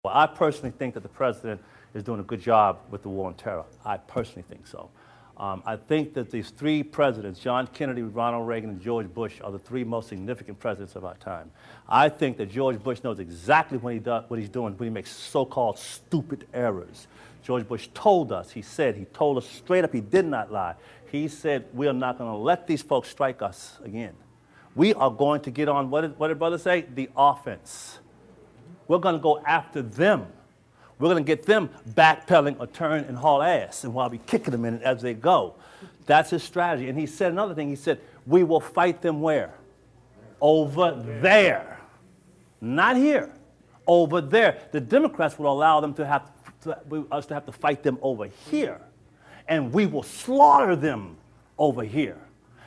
Well, I personally think that the president is doing a good job with the war on terror. I personally think so. I think that these three presidents, John Kennedy, Ronald Reagan, and George Bush, are the three most significant presidents of our time. I think that George Bush knows exactly what he's doing when he makes so-called stupid errors. George Bush told us, he told us straight up, he did not lie. He said, we are not going to let these folks strike us again. We are going to get on, what did brother say? The offense. We're going to go after them. We're going to get them backpedaling or turn and haul ass, and while we kicking them in as they go. That's his strategy. And he said another thing. He said, we will fight them where? Over there. Not here. Over there. The Democrats will allow them to have us to have to fight them over here. And we will slaughter them over here.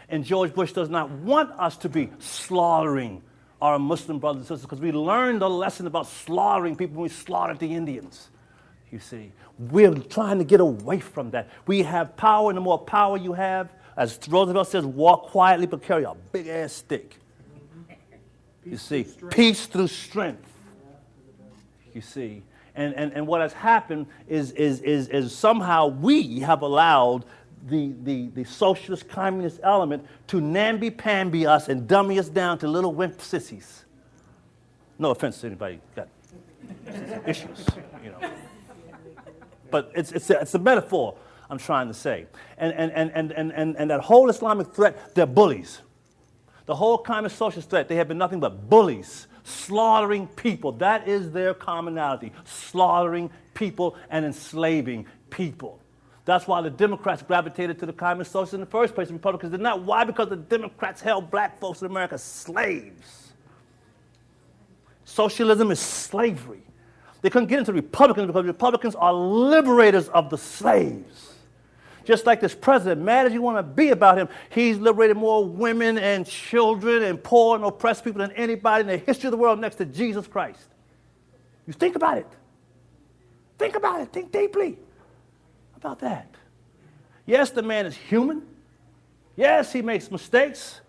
And George Bush does not want us to be slaughtering our Muslim brothers and sisters, because we learned a lesson about slaughtering people when we slaughtered the Indians. You see, we're trying to get away from that. We have power, and the more power you have, as Roosevelt says, walk quietly but carry a big-ass stick. You see, peace through strength. You see, and what has happened is somehow we have allowed the socialist communist element to namby-pamby us and dummy us down to little wimp sissies. No offense to anybody got issues, you know. But it's a metaphor I'm trying to say. And that whole Islamic threat, they're bullies. The whole communist socialist threat, they have been nothing but bullies, slaughtering people. That is their commonality, slaughtering people and enslaving people. That's why the Democrats gravitated to the communist socialists in the first place. The Republicans did not. Why? Because the Democrats held black folks in America slaves. Socialism is slavery. They couldn't get into Republicans because Republicans are liberators of the slaves. Just like this president, mad as you want to be about him, he's liberated more women and children and poor and oppressed people than anybody in the history of the world next to Jesus Christ. You think about it. Think about it. Think deeply about that. Yes, the man is human. Yes, he makes mistakes.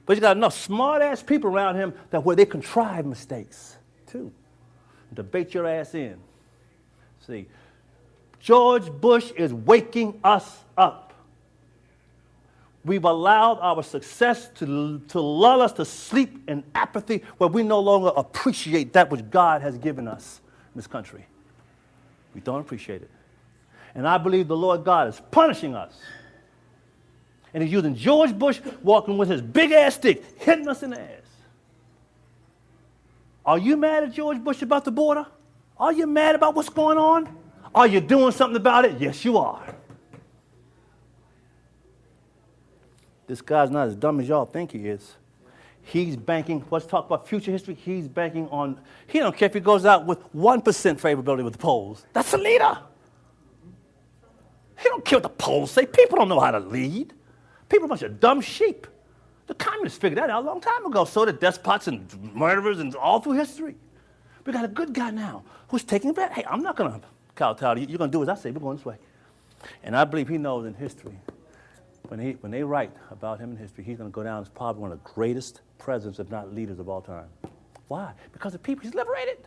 But he's got enough smart-ass people around him that where they contrive mistakes, too. To bait your ass in. See, George Bush is waking us up. We've allowed our success to lull us to sleep in apathy where we no longer appreciate that which God has given us in this country. We don't appreciate it. And I believe the Lord God is punishing us. And he's using George Bush walking with his big-ass stick, hitting us in the ass. Are you mad at George Bush about the border? Are you mad about what's going on? Are you doing something about it? Yes, you are. This guy's not as dumb as y'all think he is. He's banking, let's talk about future history, he's banking on, he don't care if he goes out with 1% favorability with the polls. That's a leader. He don't care what the polls say. People don't know how to lead. People are a bunch of dumb sheep. The communists figured that out a long time ago. So did despots and murderers and all through history. We got a good guy now who's taking it back. Hey, I'm not going to kowtow to you. You're going to do as I say. We're going this way. And I believe he knows in history, when they write about him in history, he's going to go down as probably one of the greatest presidents, if not leaders of all time. Why? Because the people he's liberated.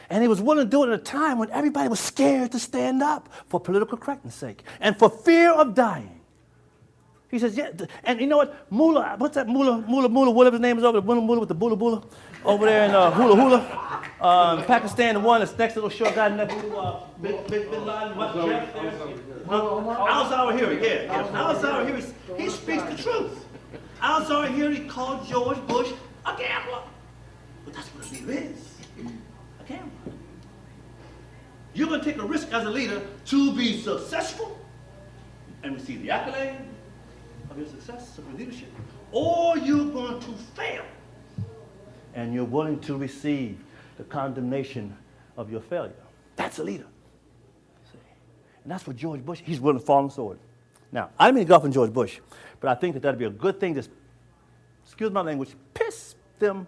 And he was willing to do it at a time when everybody was scared to stand up for political correctness sake and for fear of dying. He says, yeah, and you know what? Mullah, what's that? Mullah, whatever his name is over there, Mullah with the Bula over there in Hula Hula, Pakistan, the one that's next to the short guy next to Bin Laden, what's Jeff there? Al-Zawahiri, yeah. Al-Zawahiri, he speaks the truth. Al-Zawahiri called George Bush a gambler. But that's what a leader is. Gambler. You're going to take a risk as a leader to be successful and receive the accolade of your success, of your leadership, or you're going to fail and you're willing to receive the condemnation of your failure. That's a leader. See? And that's what George Bush, he's willing to fall on the sword. Now, I didn't mean to go off on George Bush, but I think that that'd be a good thing to, excuse my language, piss them